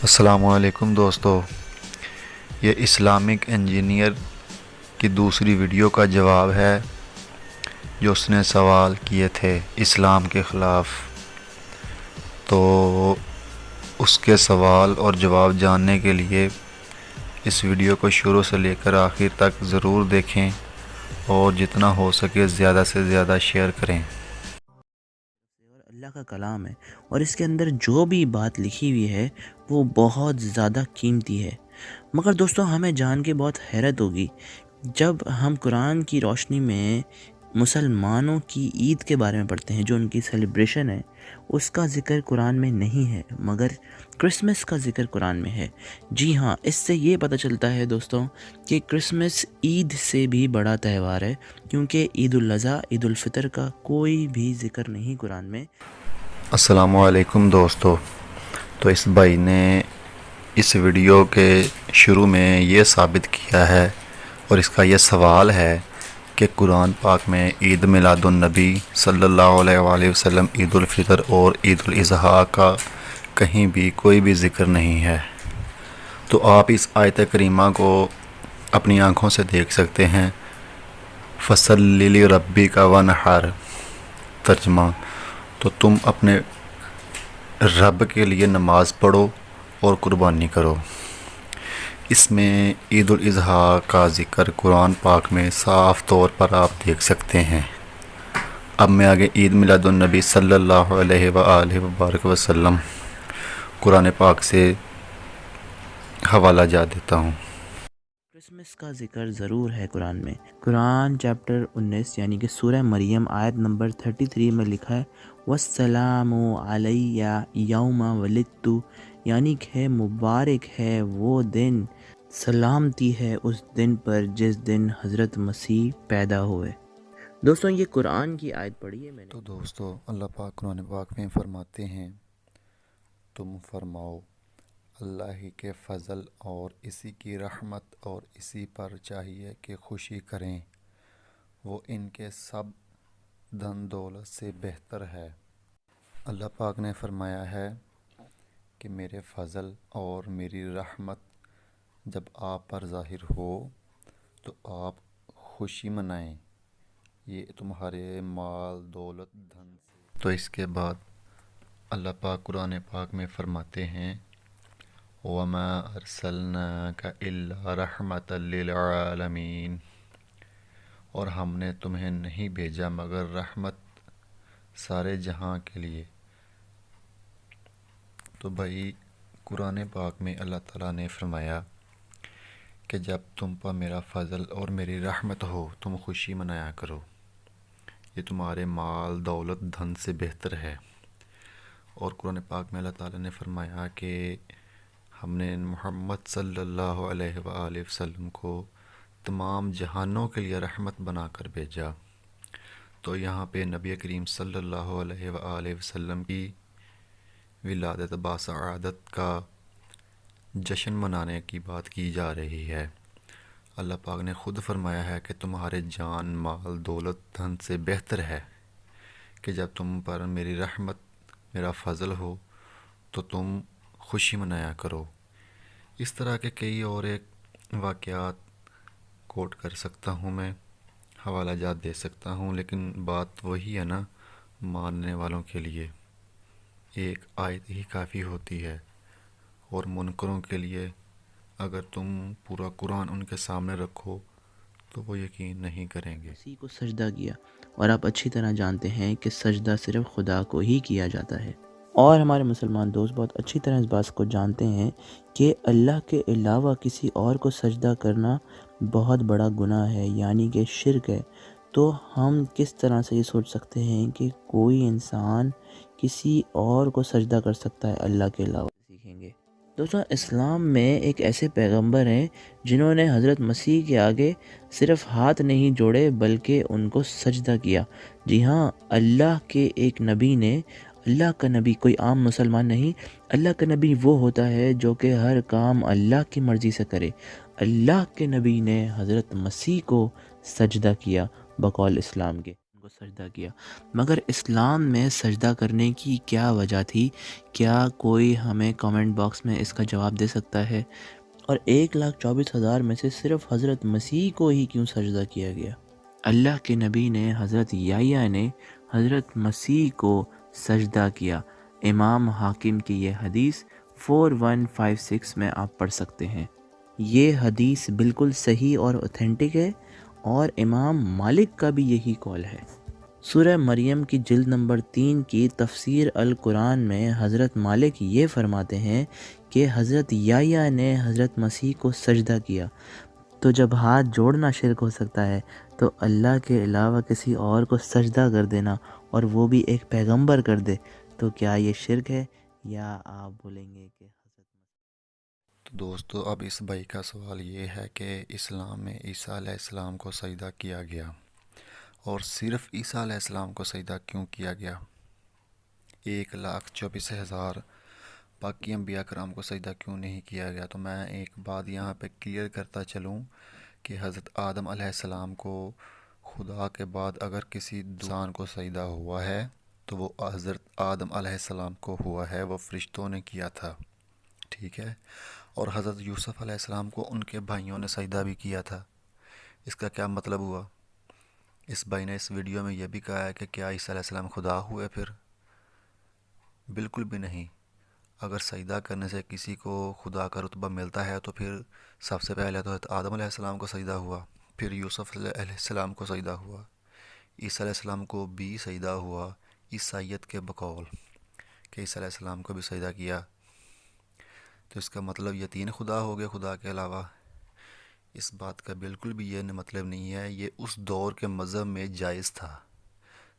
السلام علیکم دوستو، یہ اسلامک انجینئر کی دوسری ویڈیو کا جواب ہے جو اس نے سوال کیے تھے اسلام کے خلاف۔ تو اس کے سوال اور جواب جاننے کے لیے اس ویڈیو کو شروع سے لے کر آخر تک ضرور دیکھیں اور جتنا ہو سکے زیادہ سے زیادہ شیئر کریں۔ اور اللہ کا کلام ہے، اور اس کے اندر جو بھی بات لکھی ہوئی ہے وہ بہت زیادہ قیمتی ہے۔ مگر دوستوں، ہمیں جان کے بہت حیرت ہوگی جب ہم قرآن کی روشنی میں مسلمانوں کی عید کے بارے میں پڑھتے ہیں، جو ان کی سیلیبریشن ہے، اس کا ذکر قرآن میں نہیں ہے، مگر کرسمس کا ذکر قرآن میں ہے۔ جی ہاں، اس سے یہ پتہ چلتا ہے دوستوں کہ کرسمس عید سے بھی بڑا تہوار ہے، کیونکہ عید الاضحیٰ، عید الفطر کا کوئی بھی ذکر نہیں قرآن میں۔ السلام علیکم دوستو، تو اس بھائی نے اس ویڈیو کے شروع میں یہ ثابت کیا ہے اور اس کا یہ سوال ہے کہ قرآن پاک میں عید میلاد النبی صلی اللہ علیہ وآلہ وسلم، عید الفطر اور عید الاضحیٰ کا کہیں بھی کوئی بھی ذکر نہیں ہے۔ تو آپ اس آیت کریمہ کو اپنی آنکھوں سے دیکھ سکتے ہیں۔ فَصَلِّ لِرَبِّكَ وَانْحَرْ، ترجمہ، تو تم اپنے رب کے لیے نماز پڑھو اور قربانی کرو۔ اس میں عید الاضحیٰ کا ذکر قرآن پاک میں صاف طور پر آپ دیکھ سکتے ہیں۔ اب میں آگے عید میلاد النبی صلی اللہ علیہ وآلہ وبارک وسلم قرآن پاک سے حوالہ جا دیتا ہوں۔ کرسمس کا ذکر ضرور ہے قرآن میں۔ قرآن چیپٹر 19 یعنی کہ سورہ مریم آیت نمبر 33 میں لکھا ہے وَالسَّلَامُ عَلَيَّ يَوْمَ وَلِدتُّ، یعنی کہ مبارک ہے وہ دن، سلامتی ہے اس دن پر جس دن حضرت مسیح پیدا ہوئے۔ دوستوں، یہ قرآن کی آیت پڑھی ہے میں نے۔ تو دوستو، اللہ پاک قرآن پاک میں فرماتے ہیں، تم فرماؤ اللہ ہی کے فضل اور اسی کی رحمت اور اسی پر چاہیے کہ خوشی کریں، وہ ان کے سب دھن دولت سے بہتر ہے۔ اللہ پاک نے فرمایا ہے کہ میرے فضل اور میری رحمت جب آپ پر ظاہر ہو تو آپ خوشی منائیں، یہ تمہارے مال دولت دھن سے۔ تو اس کے بعد اللہ پاک قرآن پاک میں فرماتے ہیں وَمَا أَرْسَلْنَاكَ إِلَّا رَحْمَةً لِّلْعَالَمِينَ، اور ہم نے تمہیں نہیں بھیجا مگر رحمت سارے جہاں کے لیے۔ تو بھائی، قرآن پاک میں اللہ تعالیٰ نے فرمایا کہ جب تم پر میرا فضل اور میری رحمت ہو تم خوشی منایا کرو، یہ تمہارے مال دولت دھن سے بہتر ہے۔ اور قرآن پاک میں اللہ تعالیٰ نے فرمایا کہ ہم نے محمد صلی اللہ علیہ وآلہ وسلم کو تمام جہانوں کے لیے رحمت بنا کر بھیجا۔ تو یہاں پہ نبی کریم صلی اللہ علیہ وآلہ وسلم کی ولادت باسعادت کا جشن منانے کی بات کی جا رہی ہے۔ اللہ پاک نے خود فرمایا ہے کہ تمہارے جان مال دولت دھن سے بہتر ہے کہ جب تم پر میری رحمت میرا فضل ہو تو تم خوشی منایا کرو۔ اس طرح کے کئی اور ایک واقعات کوٹ کر سکتا ہوں، میں حوالہ جات دے سکتا ہوں، لیکن بات وہی ہے نا، ماننے والوں کے لیے ایک آیت ہی کافی ہوتی ہے، اور منکروں کے لیے اگر تم پورا قرآن ان کے سامنے رکھو تو وہ یقین نہیں کریں گے۔ مسیح کو سجدہ کیا، اور آپ اچھی طرح جانتے ہیں کہ سجدہ صرف خدا کو ہی کیا جاتا ہے، اور ہمارے مسلمان دوست بہت اچھی طرح اس بات کو جانتے ہیں کہ اللہ کے علاوہ کسی اور کو سجدہ کرنا بہت بڑا گناہ ہے، یعنی کہ شرک ہے۔ تو ہم کس طرح سے یہ سوچ سکتے ہیں کہ کوئی انسان کسی اور کو سجدہ کر سکتا ہے اللہ کے علاوہ؟ سیکھیں گے دوستوں، اسلام میں ایک ایسے پیغمبر ہیں جنہوں نے حضرت مسیح کے آگے صرف ہاتھ نہیں جوڑے بلکہ ان کو سجدہ کیا۔ جی ہاں، اللہ کے ایک نبی نے، اللہ کا نبی کوئی عام مسلمان نہیں، اللہ کا نبی وہ ہوتا ہے جو کہ ہر کام اللہ کی مرضی سے کرے۔ اللہ کے نبی نے حضرت مسیح کو سجدہ کیا بقول اسلام کے۔ کو سجدہ کیا۔ مگر اسلام میں سجدہ کرنے کی کیا وجہ تھی؟ کیا کوئی ہمیں کامنٹ باکس میں اس کا جواب دے سکتا ہے؟ اور 1,24,000 میں سے صرف حضرت مسیح کو ہی کیوں سجدہ کیا گیا؟ اللہ کے نبی نے حضرت یحییٰ نے حضرت مسیح کو سجدہ کیا۔ امام حاکم کی یہ حدیث 4156 میں آپ پڑھ سکتے ہیں۔ یہ حدیث بالکل صحیح اور اوتھینٹک ہے، اور امام مالک کا بھی یہی قول ہے۔ سورہ مریم کی جلد نمبر 3 کی تفسیر القرآن میں حضرت مالک یہ فرماتے ہیں کہ حضرت یحییٰ نے حضرت مسیح کو سجدہ کیا۔ تو جب ہاتھ جوڑنا شرک ہو سکتا ہے، تو اللہ کے علاوہ کسی اور کو سجدہ کر دینا، اور وہ بھی ایک پیغمبر کر دے، تو کیا یہ شرک ہے؟ یا آپ بولیں گے کہ تو دوستو، اب اس بھائی کا سوال یہ ہے کہ اسلام میں عیسیٰ علیہ السلام کو سجدہ کیا گیا، اور صرف عیسیٰ علیہ السلام کو سجدہ کیوں کیا گیا؟ 1,24,000 باقی انبیاء کرام کو سجدہ کیوں نہیں کیا گیا؟ تو میں ایک بات یہاں پہ کلیئر کرتا چلوں کہ حضرت آدم علیہ السلام کو خدا کے بعد اگر کسی انسان کو سجدہ ہوا ہے تو وہ حضرت آدم علیہ السلام کو ہوا ہے، وہ فرشتوں نے کیا تھا، ٹھیک ہے؟ اور حضرت یوسف علیہ السلام کو ان کے بھائیوں نے سجدہ بھی کیا تھا۔ اس کا کیا مطلب ہوا؟ اس بھائی نے اس ویڈیو میں یہ بھی کہا ہے کہ کیا عیسیٰ علیہ السلام خدا ہوئے؟ پھر بالکل بھی نہیں۔ اگر سجدہ کرنے سے کسی کو خدا کا رتبہ ملتا ہے تو پھر سب سے پہلے تو حضرت آدم علیہ السلام کو سجدہ ہوا، پھر یوسف علیہ السلام کو سجدہ ہوا، عیسیٰ علیہ السلام کو بھی سجدہ ہوا عیسائیت کے بقول کہ عیسیٰ علیہ السلام کو بھی سجدہ کیا۔ تو اس کا مطلب یہ 3 خدا ہو گئے خدا کے علاوہ؟ اس بات کا بالکل بھی یہ مطلب نہیں ہے۔ یہ اس دور کے مذہب میں جائز تھا،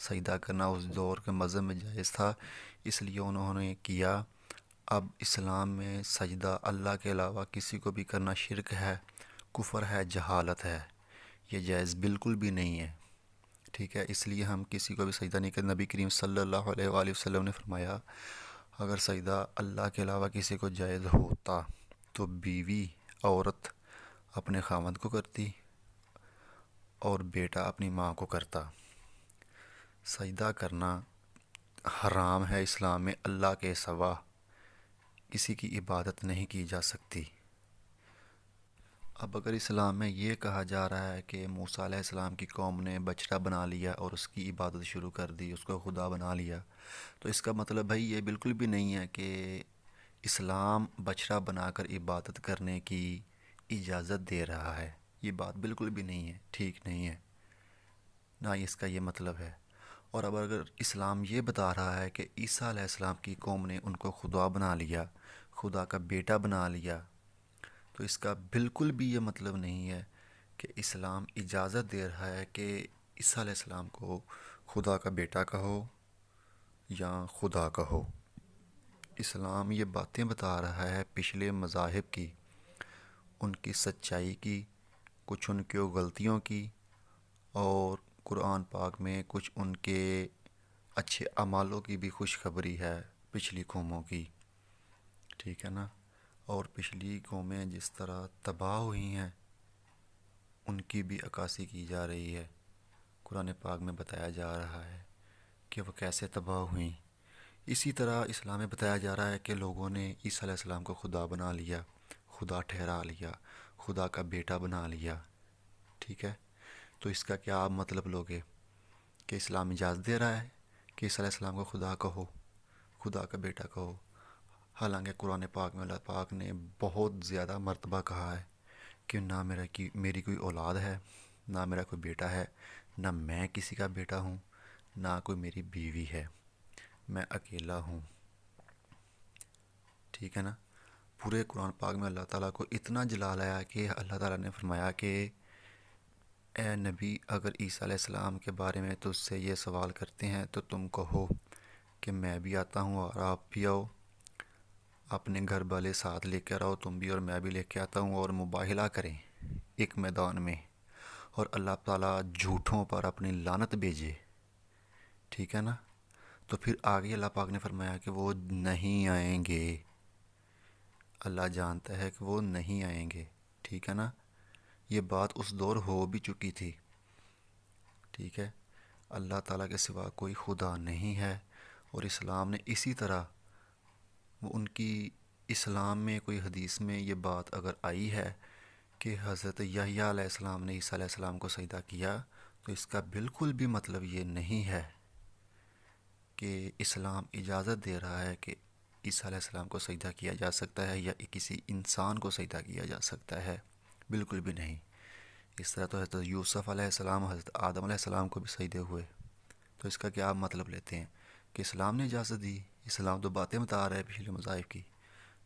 سجدہ کرنا اس دور کے مذہب میں جائز تھا، اس لیے انہوں نے کیا۔ اب اسلام میں سجدہ اللہ کے علاوہ کسی کو بھی کرنا شرک ہے، کفر ہے، جہالت ہے، یہ جائز بالکل بھی نہیں ہے، ٹھیک ہے؟ اس لیے ہم کسی کو بھی سجدہ نہیں کرتے۔ نبی کریم صلی اللہ علیہ وآلہ وسلم نے فرمایا، اگر سجدہ اللہ کے علاوہ کسی کو جائز ہوتا تو بیوی عورت اپنے خاوند کو کرتی اور بیٹا اپنی ماں کو کرتا۔ سجدہ کرنا حرام ہے اسلام میں، اللہ کے سوا کسی کی عبادت نہیں کی جا سکتی۔ اب اگر اسلام میں یہ کہا جا رہا ہے کہ موسیٰ علیہ السلام کی قوم نے بچڑا بنا لیا اور اس کی عبادت شروع کر دی، اس کو خدا بنا لیا، تو اس کا مطلب بھائی یہ بالکل بھی نہیں ہے کہ اسلام بچڑا بنا کر عبادت کرنے کی اجازت دے رہا ہے۔ یہ بات بالکل بھی نہیں ہے، ٹھیک نہیں ہے، نہ اس کا یہ مطلب ہے۔ اور اب اگر اسلام یہ بتا رہا ہے کہ عیسیٰ علیہ السلام کی قوم نے ان کو خدا بنا لیا، خدا کا بیٹا بنا لیا، تو اس کا بالکل بھی یہ مطلب نہیں ہے کہ اسلام اجازت دے رہا ہے کہ عیسیٰ علیہ السلام کو خدا کا بیٹا کہو یا خدا کہو۔ اسلام یہ باتیں بتا رہا ہے پچھلے مذاہب کی، ان کی سچائی کی، کچھ ان کی غلطیوں کی، اور قرآن پاک میں کچھ ان کے اچھے اعمالوں کی بھی خوشخبری ہے پچھلی قوموں کی، ٹھیک ہے نا؟ اور پچھلی قومیں جس طرح تباہ ہوئی ہیں ان کی بھی عکاسی کی جا رہی ہے۔ قرآن پاک میں بتایا جا رہا ہے کہ وہ کیسے تباہ ہوئیں۔ اسی طرح اسلام میں بتایا جا رہا ہے کہ لوگوں نے عیسیٰ علیہ السلام کو خدا بنا لیا، خدا ٹھہرا لیا، خدا کا بیٹا بنا لیا، ٹھیک ہے؟ تو اس کا کیا آپ مطلب لوگے کہ اسلام اجازت دے رہا ہے کہ عیسیٰ علیہ السلام کو خدا کہو، خدا کا بیٹا کہو؟ حالانکہ قرآن پاک میں اللہ پاک نے بہت زیادہ مرتبہ کہا ہے کہ نہ میری کوئی اولاد ہے، نہ میرا کوئی بیٹا ہے، نہ میں کسی کا بیٹا ہوں، نہ کوئی میری بیوی ہے، میں اکیلا ہوں، ٹھیک ہے نا؟ پورے قرآن پاک میں اللہ تعالیٰ کو اتنا جلال آیا کہ اللہ تعالیٰ نے فرمایا کہ اے نبی، اگر عیسیٰ علیہ السلام کے بارے میں تجھ سے یہ سوال کرتے ہیں تو تم کہو کہ میں بھی آتا ہوں اور آپ بھی آؤ، اپنے گھر والے ساتھ لے کر آؤ، تم بھی اور میں بھی لے کے آتا ہوں، اور مباہلہ کریں ایک میدان میں، اور اللہ تعالیٰ جھوٹوں پر اپنی لعنت بھیجے، ٹھیک ہے نا؟ تو پھر آگے اللہ پاک نے فرمایا کہ وہ نہیں آئیں گے، اللہ جانتا ہے کہ وہ نہیں آئیں گے، ٹھیک ہے نا؟ یہ بات اس دور ہو بھی چکی تھی، ٹھیک ہے؟ اللہ تعالیٰ کے سوا کوئی خدا نہیں ہے، اور اسلام نے اسی طرح وہ ان کی اسلام میں کوئی حدیث میں یہ بات اگر آئی ہے کہ حضرت یحییٰ علیہ السلام نے عیسیٰ علیہ السلام کو سجدہ کیا، تو اس کا بالکل بھی مطلب یہ نہیں ہے کہ اسلام اجازت دے رہا ہے کہ عیسیٰ علیہ السلام کو سجدہ کیا جا سکتا ہے یا کسی انسان کو سجدہ کیا جا سکتا ہے، بالکل بھی نہیں۔ اس طرح تو حضرت یوسف علیہ السلام، حضرت آدم علیہ السلام کو بھی سجدے ہوئے، تو اس کا کیا آپ مطلب لیتے ہیں کہ اسلام نے اجازت دی؟ اسلام تو باتیں بتا رہا ہے پچھلے مذاہب کی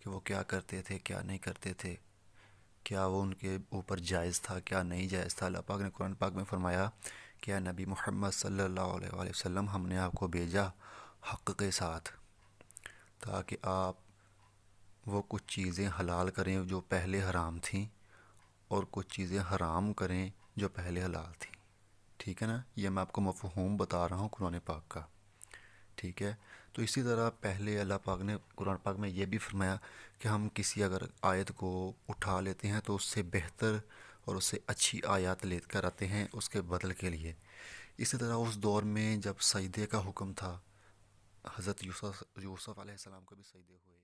کہ وہ کیا کرتے تھے کیا نہیں کرتے تھے، کیا وہ ان کے اوپر جائز تھا کیا نہیں جائز تھا۔ اللہ پاک نے قرآن پاک میں فرمایا کہ اے نبی محمد صلی اللہ علیہ وآلہ وسلم، ہم نے آپ کو بھیجا حق کے ساتھ تاکہ آپ وہ کچھ چیزیں حلال کریں جو پہلے حرام تھیں، اور کچھ چیزیں حرام کریں جو پہلے حلال تھیں۔ ٹھیک ہے نا، یہ میں آپ کو مفہوم بتا رہا ہوں قرآن پاک کا، ٹھیک ہے۔ تو اسی طرح پہلے اللہ پاک نے قرآن پاک میں یہ بھی فرمایا کہ ہم کسی اگر آیت کو اٹھا لیتے ہیں تو اس سے بہتر اور اس سے اچھی آیات لے کر آتے ہیں اس کے بدل کے لیے۔ اسی طرح اس دور میں جب سجدے کا حکم تھا، حضرت یوسف علیہ السلام کو بھی سجدے ہوئے۔